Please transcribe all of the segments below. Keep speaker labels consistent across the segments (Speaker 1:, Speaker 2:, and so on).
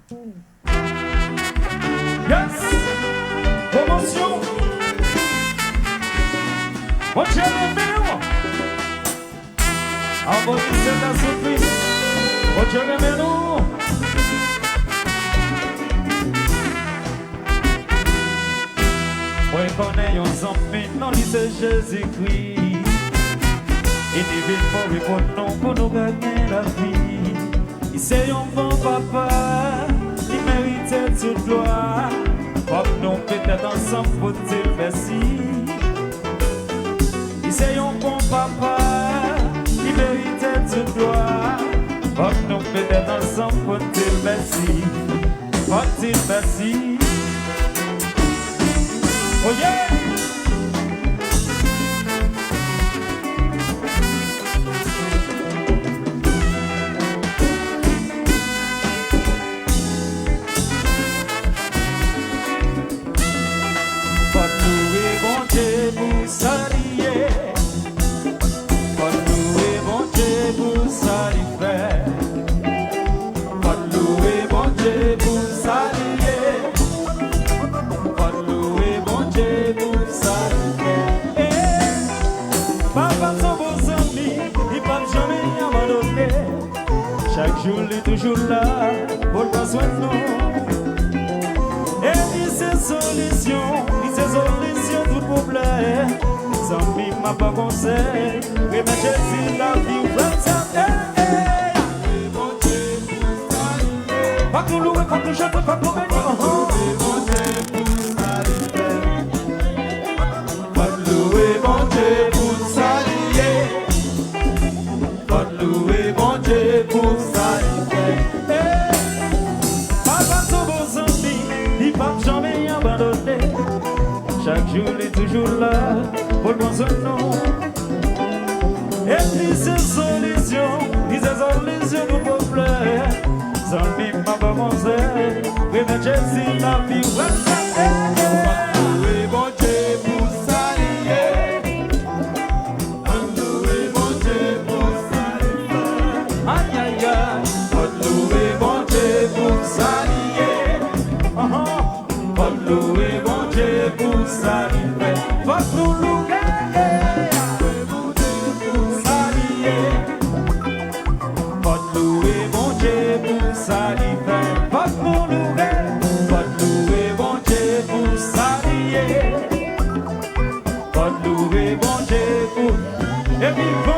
Speaker 1: Yes! Promotion! Mon Dieu, le meilleur! Envoie c'est la surprise! Mon Dieu, le meilleur! Moi, je connais un zombie dans le lycée Jésus-Christ. Il dit pour répondre non pour nous gagner la vie. Il sait un bon papa, il mérite toute gloire. Comme nous peut-être ensemble pour dire merci. Il sait un bon papa, il mérite toute gloire. Comme nous peut-être ensemble pour dire merci. Pour dire merci. Oh yeah! Chaque jour, il est toujours là pour prendre soin de nous. Et il sait solution tout problème. Sans lui, m'a pas conseil. Mais Jésus, la vie, ou comme ça. Pas que louer, pas que chanter, pas que bénir. Pas louer, mon Dieu, pour s'allier. Pas louer, mon Dieu, pour chaque jour, il est toujours là pour le bon nom. Et puis, c'est solution du problème. Sans lui, ma pas conseil. Oui, mais Jésus, la vie, louer mon Dieu pour s'allier. Louer mon Dieu pour s'allier. Aïe, aïe, aïe. Louer mon Dieu pour s'allier. Louer mon Dieu pour s'allier. Faut nous louer. Pour s'allier. Faut louer mon Dieu pour s'allier. Faut nous louer. Faut louer mon Dieu pour s'allier. Faut louer mon Dieu pour. Et puis bon.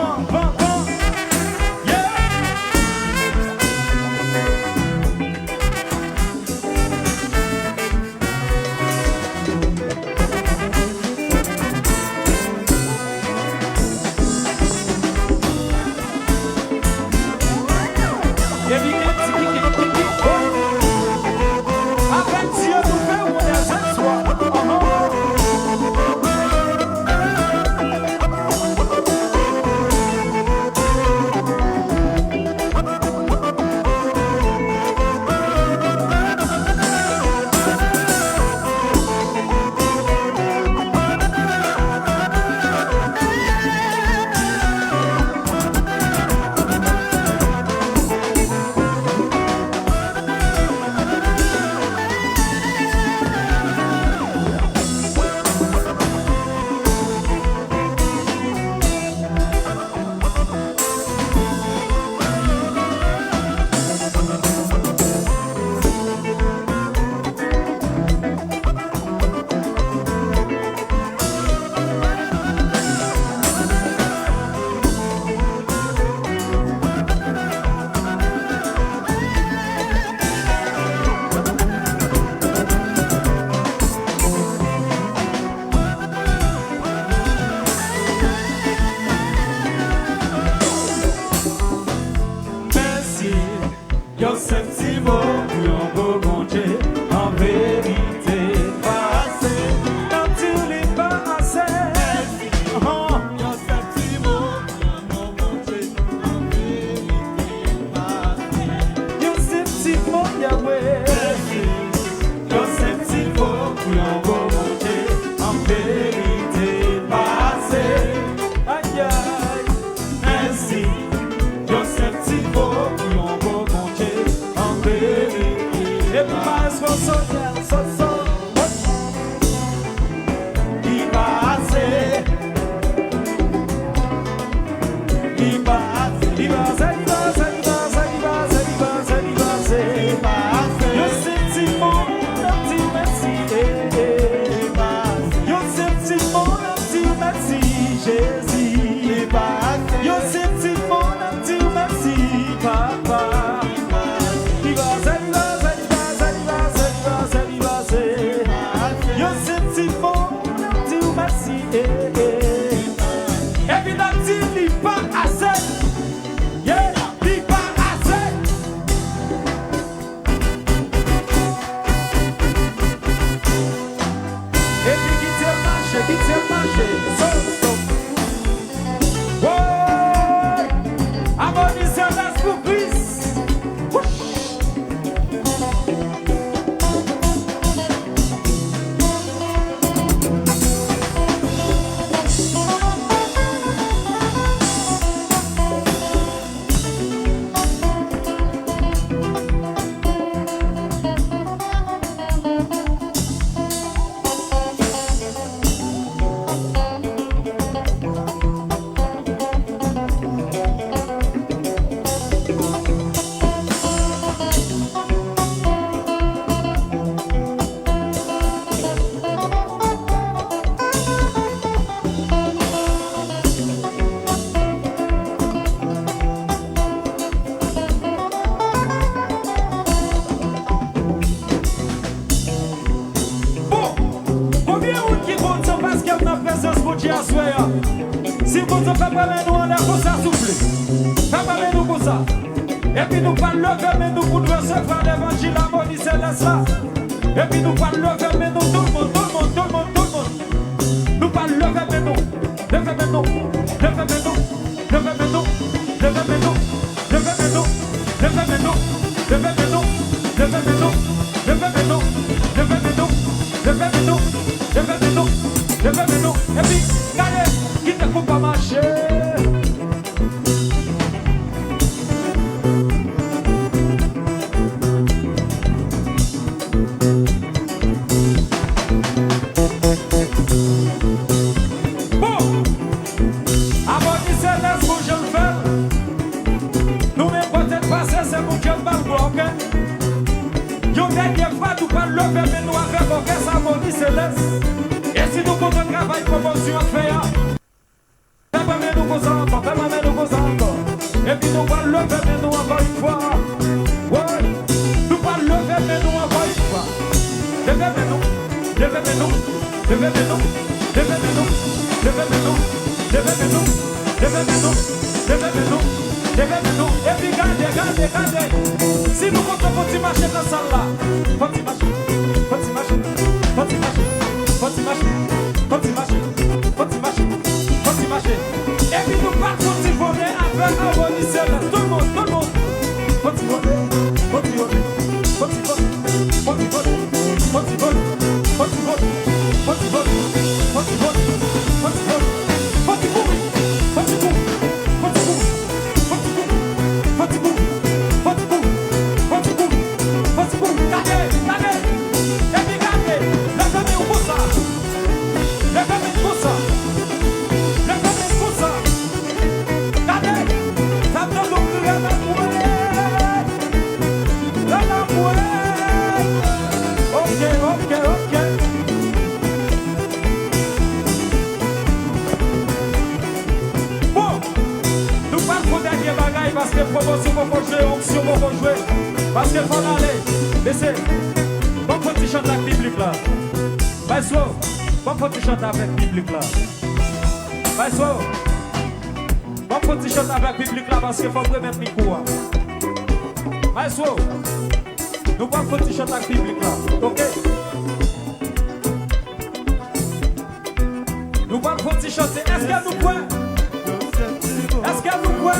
Speaker 1: Jésus. Yo c'est petit monde à dire merci, papa. Yo c'est petit monde à dire merci. Évidemment, il pas assez. Yeah, il pas assez. Et puis quitte le marché. So. Ouais. Amonisez la surprise. Si vous ne faites pas nous, on a pour ça souffler. Faites pas nous pour ça. Et puis nous parlons lever, mais nous pour recevoir l'évangile, la monnaie céleste là. Et puis nous parlons lever, mais nous, tout le monde. Nous parlons lever, mais nous. Lever, mais nous. Et puis, regardez, qui ne faut pas marcher. Bon, abonnez-vous, laisse vous je le fais. Nous même peut-être passer, c'est mon Dieu mal bloqué. Yo dernière fois, nous parlons lever, mais nous avec aucun abonné céleste. Et si nous comptons le travail, promotion à faire. Fais-moi nous encore. Et puis nous allons lever, mais nous encore une fois. Ouais, nous allons lever, mais nous encore une fois. Levez, mais nous. Et puis gardez. Si nous comptons petit marché dans ça là. Petit marché. Et puis nous partons petit voler avec un bonisseur. Tout le monde. Petit voler. Parce que promotion pour jouer, onction pour jouer. Parce qu'il faut aller. Laissez. Bon petit chant avec biblique là. Bye slow. Bon petit chant avec biblique là. Bye slow. Bon petit chant avec biblique là parce qu'il faut remettre micro. Bye slow. Nous bon petit chant avec biblique là. Ok. Nous bon petit chanter. Est-ce qu'il y a nous quoi? Est-ce qu'il y a nous quoi?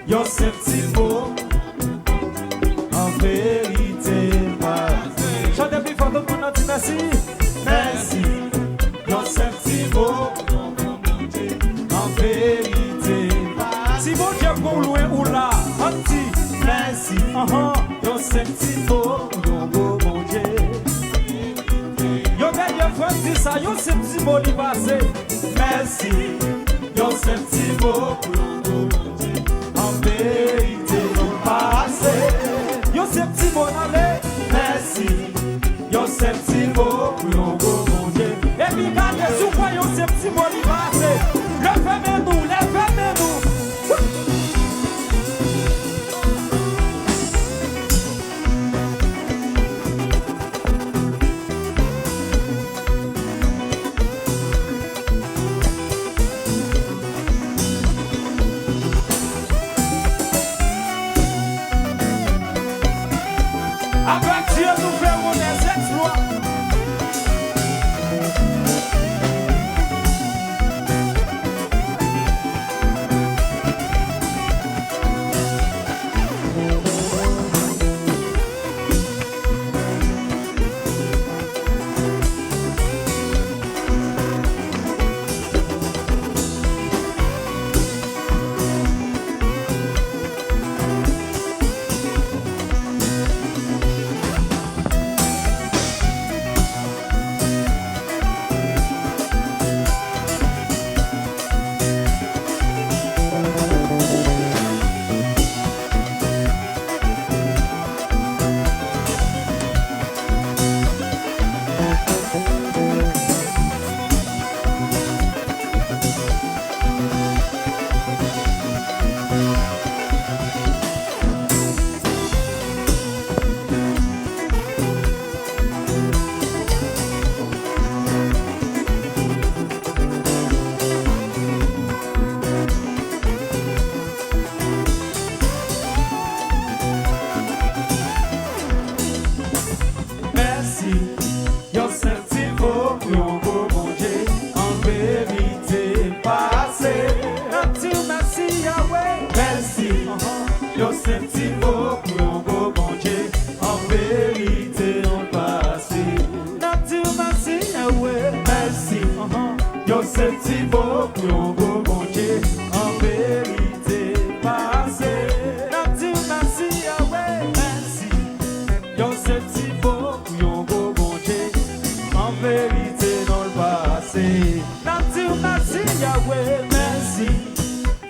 Speaker 1: Yo c'est petit mot en vérité pas. Chantez plus fort tout le monde dit merci. Merci. Yo c'est petit mot en vérité pas. Si mon Dieu pour loin ou là, on dit merci. Yo c'est petit mot mon Dieu. Yo dernière fois dit ça, yo c'est petit mot li passé. Merci. Yo c'est petit mot vérité passé. Yo c'est petit bon allez. Merci. merci. Yo c'est petit mot pour yon go mon Dieu. Et puis quand les sous voyons ces petits mots qui passent, levez-nous, levez-nous. Avec Dieu nous ferons des exploits. Yo senti beau, yon beau mon Dieu, en vérité passé. Un petit merci Yahweh, merci. Yo senti beau, yon beau mon Dieu, en vérité en passé. Un petit merci Yahweh, merci. Yo senti beau, yon beau mon Dieu, en vérité passé. Un petit merci Yahweh, merci. Yo senti beau, yon beau mon Dieu, en vérité dans le passé. Nature merci Yahweh, merci.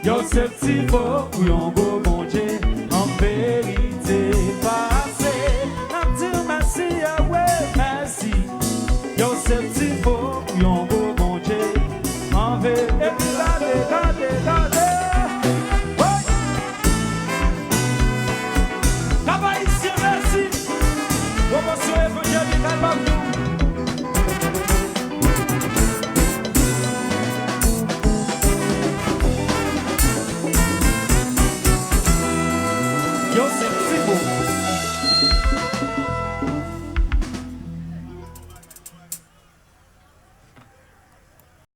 Speaker 1: Yo c'est petit beau, yon beau mon Dieu, en vérité passé. Nature merci Yahweh, merci. Yo c'est petit beau.